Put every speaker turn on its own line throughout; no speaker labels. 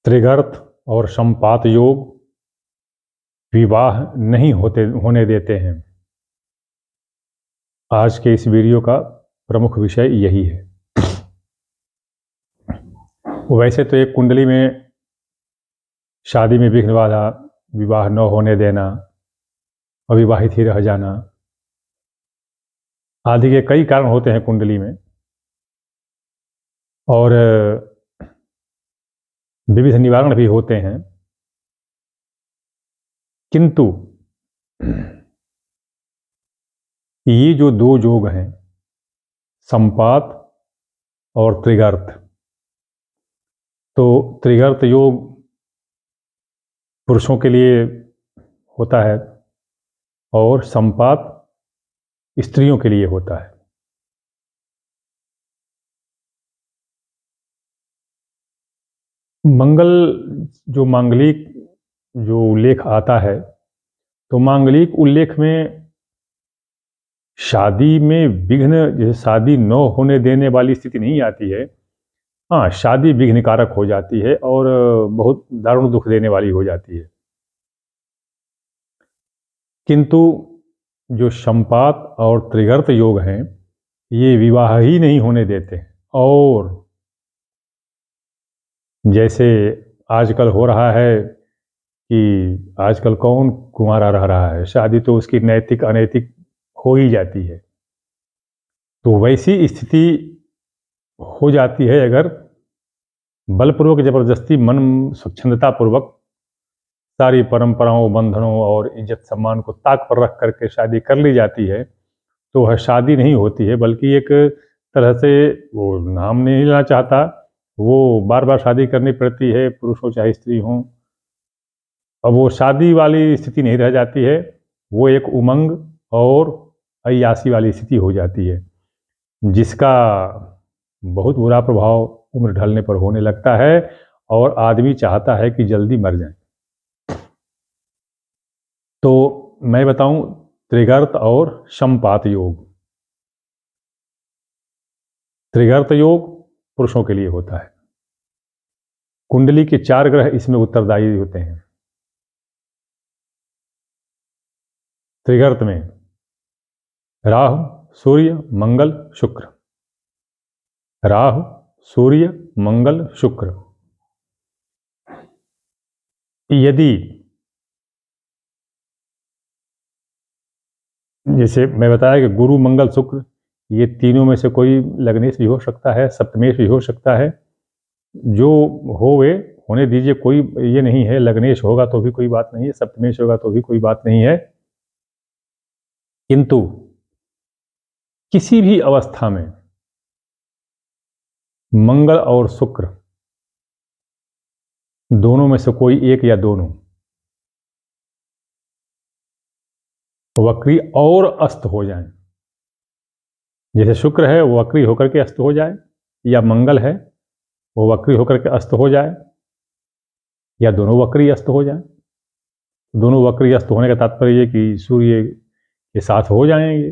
त्रिगर्त और संपात योग विवाह नहीं होने देते हैं। आज के इस वीडियो का प्रमुख विषय यही है। वैसे तो एक कुंडली में शादी में विघ्न बाधा, विवाह न होने देना, अविवाहित ही रह जाना आदि के कई कारण होते हैं कुंडली में, और विविध निवारण भी होते हैं। किंतु ये जो दो योग हैं, संपात और त्रिगर्त, तो त्रिगर्त योग पुरुषों के लिए होता है और संपात स्त्रियों के लिए होता है। मंगल जो मांगलिक जो उल्लेख आता है, तो मांगलिक उल्लेख में शादी में विघ्न, जैसे शादी न होने देने वाली स्थिति नहीं आती है। हाँ, शादी विघ्न कारक हो जाती है और बहुत दारुण दुख देने वाली हो जाती है। किंतु जो संपात और त्रिगर्त योग हैं, ये विवाह ही नहीं होने देते। और जैसे आजकल हो रहा है कि आजकल कौन कुंवारा रह रहा है, शादी तो उसकी नैतिक अनैतिक हो ही जाती है। तो वैसी स्थिति हो जाती है अगर बलपूर्वक, जबरदस्ती, मन स्वच्छंदतापूर्वक सारी परंपराओं, बंधनों और इज्जत सम्मान को ताक पर रख करके शादी कर ली जाती है, तो वह शादी नहीं होती है, बल्कि एक तरह से, वो नाम नहीं लेना चाहता, वो बार बार शादी करनी पड़ती है, पुरुष हो चाहे स्त्री हो। अब वो शादी वाली स्थिति नहीं रह जाती है, वो एक उमंग और अय्यासी वाली स्थिति हो जाती है, जिसका बहुत बुरा प्रभाव उम्र ढलने पर होने लगता है और आदमी चाहता है कि जल्दी मर जाए। तो मैं बताऊं, त्रिगर्त और संपात योग। त्रिगर्त योग पुरुषों के लिए होता है। कुंडली के 4 ग्रह इसमें उत्तरदायी होते हैं। त्रिगर्त में राहु, सूर्य, मंगल, शुक्र। राहु, सूर्य, मंगल, शुक्र। यदि जैसे मैं बताया कि गुरु, मंगल, शुक्र, ये तीनों में से कोई लग्नेश भी हो सकता है, सप्तमेश भी हो सकता है। जो हो वे होने दीजिए, कोई ये नहीं है। लग्नेश होगा तो भी कोई बात नहीं है, सप्तमेश होगा तो भी कोई बात नहीं है। किंतु किसी भी अवस्था में मंगल और शुक्र दोनों में से कोई एक या दोनों वक्री और अस्त हो जाएं, जैसे शुक्र है वो वक्री होकर के अस्त हो जाए, या मंगल है वो वक्री होकर के अस्त हो जाए, या दोनों वक्री अस्त हो जाए। दोनों वक्री अस्त होने का तात्पर्य ये कि सूर्य के साथ हो जाएंगे,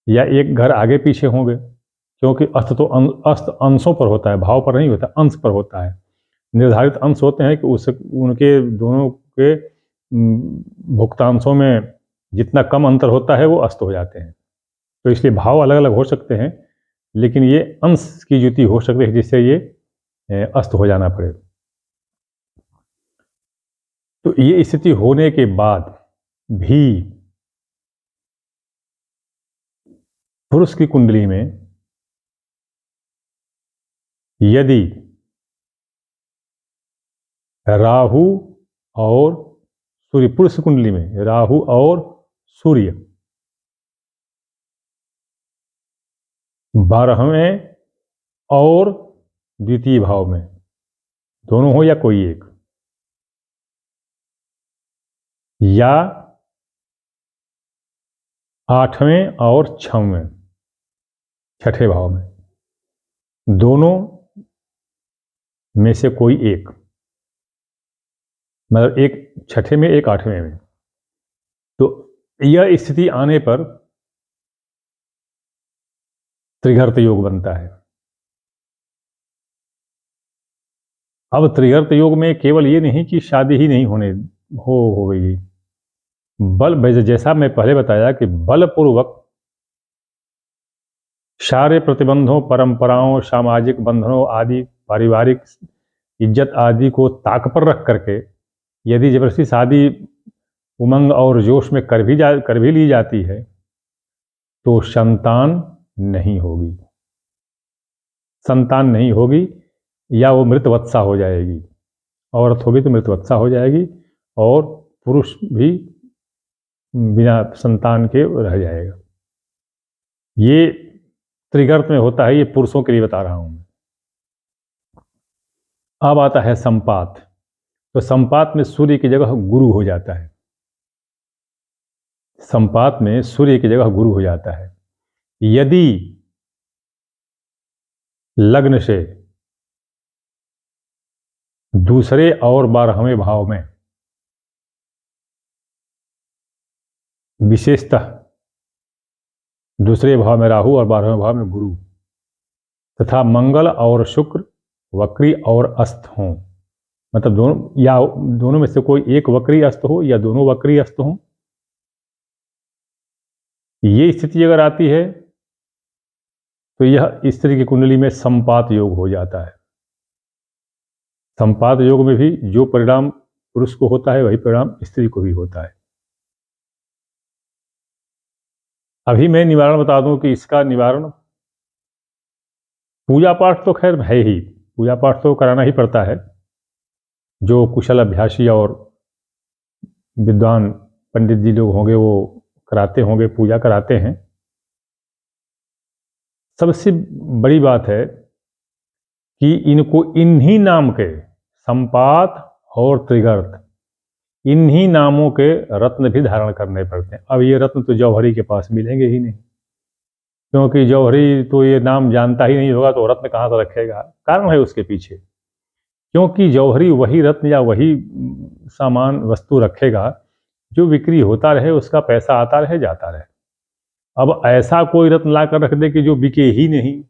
या एक घर आगे पीछे होंगे, क्योंकि अस्त तो अस्त अंशों पर होता है, भाव पर नहीं होता, अंश पर होता है। निर्धारित अंश होते हैं कि उनके दोनों के भुक्तांशों में जितना कम अंतर होता है वो अस्त हो जाते हैं। तो इसलिए भाव अलग अलग हो सकते हैं, लेकिन ये अंश की युति हो सकती है जिससे ये अस्त हो जाना पड़े। तो ये स्थिति होने के बाद भी पुरुष की कुंडली में यदि राहु और सूर्य, पुरुष कुंडली में राहु और सूर्य 12वें और द्वितीय भाव में दोनों हो, या कोई एक, या 8वें और 6वें, छठे भाव में, दोनों में से कोई एक, मतलब एक 6ठे में, एक 8वें में, तो यह स्थिति आने पर त्रिगर्त योग बनता है। अब त्रिगर्त योग में केवल ये नहीं कि शादी ही नहीं हो गई, जैसा मैं पहले बताया कि बलपूर्वक सारे प्रतिबंधों, परंपराओं, सामाजिक बंधनों आदि, पारिवारिक इज्जत आदि को ताक पर रख करके यदि जबरदस्ती शादी उमंग और जोश में कर भी ली जाती है तो संतान नहीं होगी। संतान नहीं होगी या वो मृतवत्सा हो जाएगी। औरत होगी तो मृतवत्सा हो जाएगी और पुरुष भी बिना संतान के रह जाएगा। ये त्रिगर्त में होता है, ये पुरुषों के लिए बता रहा हूं मैं। अब आता है संपात। तो संपात में सूर्य की जगह गुरु हो जाता है। संपात में सूर्य की जगह गुरु हो जाता है। यदि लग्न से दूसरे और 12वें भाव में, विशेषतः दूसरे भाव में राहु और 12वें भाव में गुरु तथा मंगल और शुक्र वक्री और अस्त हों, मतलब दोनों में से कोई एक वक्री अस्त हो या दोनों वक्री अस्त हों, ये स्थिति अगर आती है तो यह स्त्री की कुंडली में संपात योग हो जाता है। संपात योग में भी जो परिणाम पुरुष को होता है वही परिणाम स्त्री को भी होता है। अभी मैं निवारण बता दूं कि इसका निवारण पूजा पाठ तो खैर है ही, पूजा पाठ तो कराना ही पड़ता है। जो कुशल अभ्यासी और विद्वान पंडित जी लोग होंगे वो कराते होंगे, पूजा कराते हैं। सबसे बड़ी बात है कि इनको इन्हीं नाम के संपात और त्रिगर्त, इन्हीं नामों के रत्न भी धारण करने पड़ते हैं। अब ये रत्न तो जौहरी के पास मिलेंगे ही नहीं, क्योंकि जौहरी तो ये नाम जानता ही नहीं होगा तो रत्न कहाँ से रखेगा। कारण है उसके पीछे, क्योंकि जौहरी वही रत्न या वही सामान वस्तु रखेगा जो बिक्री होता रहे, उसका पैसा आता रहे जाता रहे। अब ऐसा कोई रत्न ला कर रख दे कि जो बिके ही नहीं,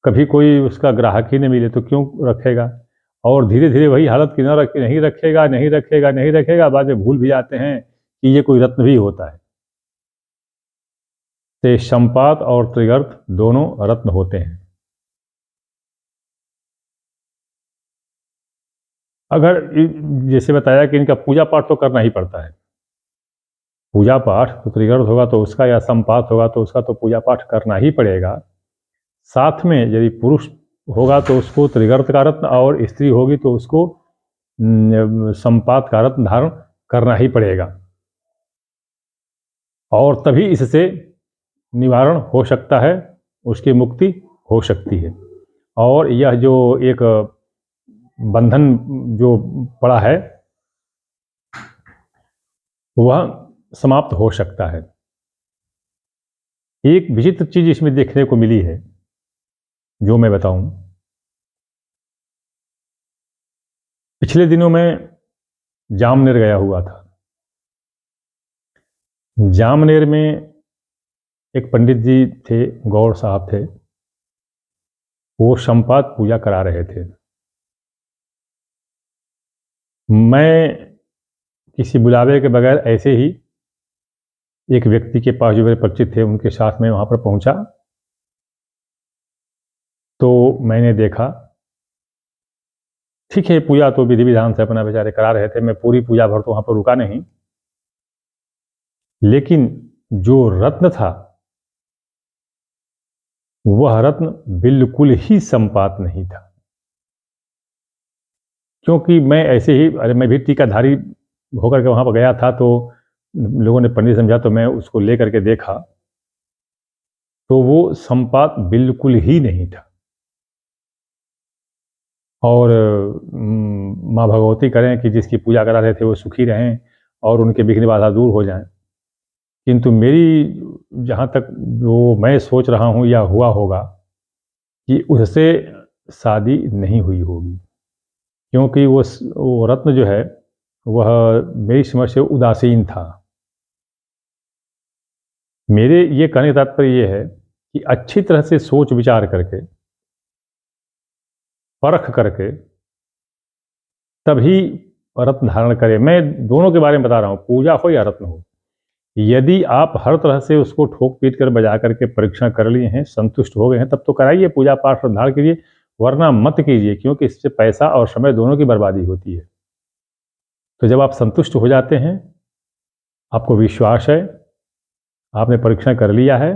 कभी कोई उसका ग्राहक ही नहीं मिले तो क्यों रखेगा। और धीरे धीरे वही हालत की नहीं रखेगा नहीं रखेगा नहीं रखेगा, बाद में भूल भी जाते हैं कि ये कोई रत्न भी होता है। तो संपात और त्रिगर्त दोनों रत्न होते हैं। अगर जैसे बताया कि इनका पूजा पाठ तो करना ही पड़ता है, पूजा पाठ तो त्रिगर्त होगा तो उसका या संपात होगा तो उसका तो पूजा पाठ करना ही पड़ेगा। साथ में यदि पुरुष होगा तो उसको त्रिगर्त का रत्न और स्त्री होगी तो उसको संपात का रत्न धारण करना ही पड़ेगा, और तभी इससे निवारण हो सकता है, उसकी मुक्ति हो सकती है। और यह जो एक बंधन जो पड़ा है वह समाप्त हो सकता है। एक विचित्र चीज इसमें देखने को मिली है जो मैं बताऊं। पिछले दिनों में जामनेर गया हुआ था। जामनेर में एक पंडित जी थे, गौर साहब थे, वो संपात पूजा करा रहे थे। मैं किसी बुलावे के बगैर ऐसे ही एक व्यक्ति के पास जो मेरे परिचित थे उनके साथ में वहां पर पहुंचा तो मैंने देखा, ठीक है पूजा तो विधि विधान से अपना बेचारे करा रहे थे, मैं पूरी पूजा भर तो वहां पर रुका नहीं, लेकिन जो रत्न था वह रत्न बिल्कुल ही संपात नहीं था। क्योंकि मैं ऐसे ही, अरे मैं भी टीकाधारी होकर के वहां पर गया था तो लोगों ने पंडित समझा तो मैं उसको लेकर के देखा तो वो संपात बिल्कुल ही नहीं था। और माँ भगवती करें कि जिसकी पूजा करा रहे थे वो सुखी रहें और उनके विघ्न बाधा दूर हो जाएं। किंतु मेरी जहाँ तक जो मैं सोच रहा हूँ या हुआ होगा कि उससे शादी नहीं हुई होगी, क्योंकि वो रत्न जो है वह मेरी समझ से उदासीन था। मेरे ये कहने का तात्पर्य ये है कि अच्छी तरह से सोच विचार करके परख करके तभी रत्न धारण करें। मैं दोनों के बारे में बता रहा हूँ, पूजा हो या रत्न हो। यदि आप हर तरह से उसको ठोक पीट कर बजा करके परीक्षण कर लिए हैं, संतुष्ट हो गए हैं, तब तो कराइए पूजा पाठ श्रद्धा कीजिए, वरना मत कीजिए, क्योंकि इससे पैसा और समय दोनों की बर्बादी होती है। तो जब आप संतुष्ट हो जाते हैं, आपको विश्वास है, आपने परीक्षण कर लिया है,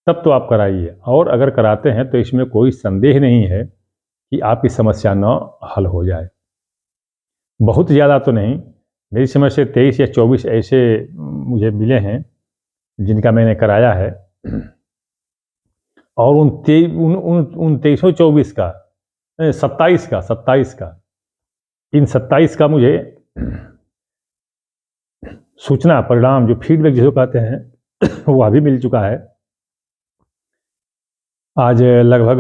तब तो आप कराइए। और अगर कराते हैं तो इसमें कोई संदेह नहीं है कि आपकी समस्या न हल हो जाए। बहुत ज़्यादा तो नहीं, मेरी समझ से 23 या 24 ऐसे मुझे मिले हैं जिनका मैंने कराया है, और उन 2324 का 27 का इन 27 का मुझे सूचना परिणाम जो फीडबैक जिसको कहते हैं वह भी मिल चुका है। आज लगभग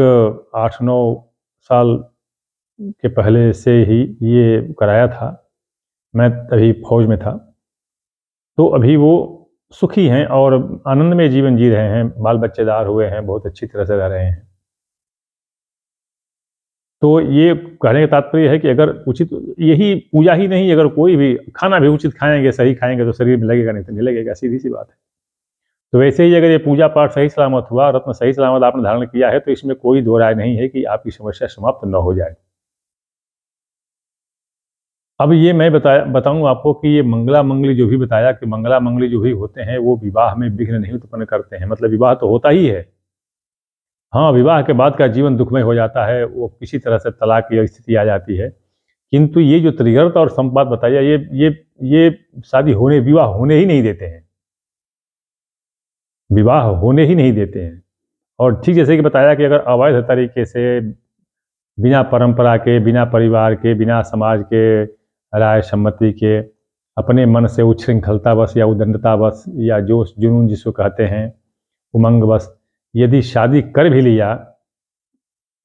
8-9 साल के पहले से ही ये कराया था, मैं तभी फौज में था। तो अभी वो सुखी हैं और आनंदमय जीवन जी रहे हैं, बाल बच्चेदार हुए हैं, बहुत अच्छी तरह से रह रहे हैं। तो ये कहने का तात्पर्य है कि अगर उचित, यही पूजा ही नहीं, अगर कोई भी खाना भी उचित खाएंगे, सही खाएंगे तो शरीर में लगेगा, नहीं तो नहीं लगेगा, सीधी सी बात है। तो वैसे ही अगर ये पूजा पाठ सही सलामत हुआ, रत्न सही सलामत आपने धारण किया है, तो इसमें कोई दो राय नहीं है कि आपकी समस्या समाप्त न हो जाए। अब ये मैं बताऊं आपको कि ये मंगला मंगली जो भी बताया कि मंगला मंगली जो भी होते हैं वो विवाह में विघ्न नहीं उत्पन्न करते हैं। मतलब विवाह तो होता ही है, हाँ, विवाह के बाद का जीवन दुखमय हो जाता है, वो किसी तरह से तलाक की स्थिति आ जाती है। किंतु ये जो त्रिगर्त और संपात बताया, ये शादी होने, विवाह होने ही नहीं देते हैं, विवाह होने ही नहीं देते हैं। और ठीक जैसे कि बताया कि अगर अवैध तरीके से, बिना परंपरा के, बिना परिवार के, बिना समाज के राय सम्मति के, अपने मन से उच्छृंखलतावश या उदंडतावश या जोश जुनून जिसको कहते हैं, उमंगवश यदि शादी कर भी लिया,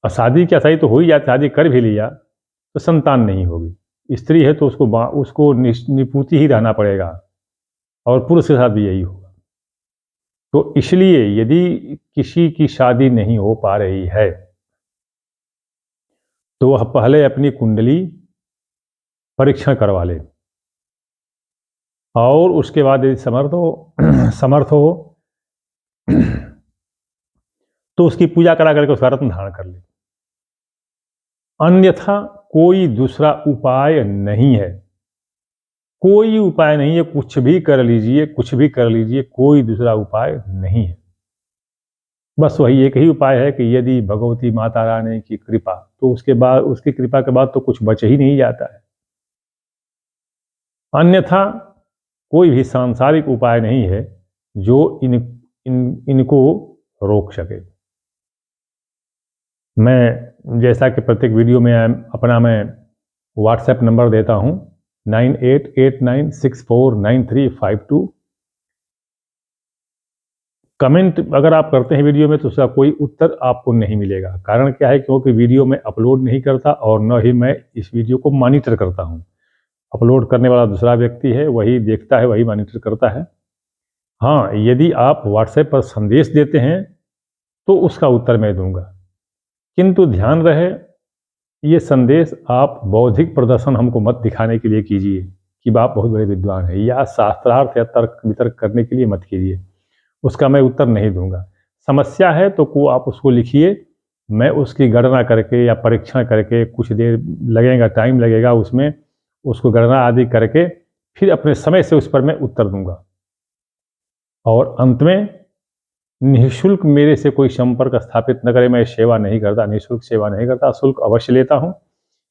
और शादी क्या, सही तो हो ही जाती, शादी कर भी लिया तो संतान नहीं होगी। स्त्री है तो उसको निपुति ही रहना पड़ेगा, और पुरुष के साथ भी यही होगा। तो इसलिए यदि किसी की शादी नहीं हो पा रही है तो वह पहले अपनी कुंडली परीक्षण करवा ले, और उसके बाद यदि समर्थ हो तो उसकी पूजा करा करके उसका रत्न धारण कर ले। अन्यथा कोई दूसरा उपाय नहीं है, कोई उपाय नहीं है। कुछ भी कर लीजिए, कुछ भी कर लीजिए, कोई दूसरा उपाय नहीं है। बस वही एक ही उपाय है कि यदि भगवती माता रानी की कृपा, तो उसके बाद, उसकी कृपा के बाद तो कुछ बच ही नहीं जाता है। अन्यथा कोई भी सांसारिक उपाय नहीं है जो इनको रोक सके। मैं जैसा कि प्रत्येक वीडियो में अपना मैं व्हाट्सएप नंबर देता हूं 9889649352। कमेंट अगर आप करते हैं वीडियो में तो उसका कोई उत्तर आपको नहीं मिलेगा। कारण क्या है, क्योंकि वीडियो में अपलोड नहीं करता और न ही मैं इस वीडियो को मॉनिटर करता हूं। अपलोड करने वाला दूसरा व्यक्ति है, वही देखता है, वही मॉनिटर करता है। हाँ, यदि आप व्हाट्सएप पर संदेश देते हैं तो उसका उत्तर मैं दूंगा, किंतु ध्यान रहे ये संदेश आप बौद्धिक प्रदर्शन हमको मत दिखाने के लिए कीजिए कि आप बहुत बड़े विद्वान हैं, या शास्त्रार्थ या तर्क वितर्क करने के लिए मत कीजिए, उसका मैं उत्तर नहीं दूंगा। समस्या है तो आप उसको लिखिए, मैं उसकी गणना करके या परीक्षण करके, कुछ देर लगेगा, टाइम लगेगा उसमें, उसको गणना आदि करके फिर अपने समय से उस पर मैं उत्तर दूंगा। और अंत में निःशुल्क मेरे से कोई संपर्क स्थापित न करे, मैं सेवा नहीं करता, निःशुल्क सेवा नहीं करता, शुल्क अवश्य लेता हूँ।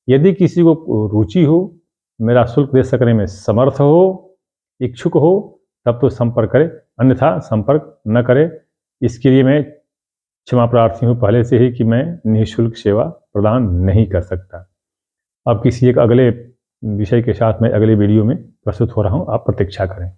यदि किसी को रुचि हो, मेरा शुल्क दे सकने में समर्थ हो, इच्छुक हो, तब तो संपर्क करे, अन्यथा संपर्क न करे। इसके लिए मैं क्षमा प्रार्थी हूँ पहले से ही कि मैं निःशुल्क सेवा प्रदान नहीं कर सकता। अब किसी एक अगले विषय के साथ मैं अगले वीडियो में प्रस्तुत हो रहा हूँ, आप प्रतीक्षा करें।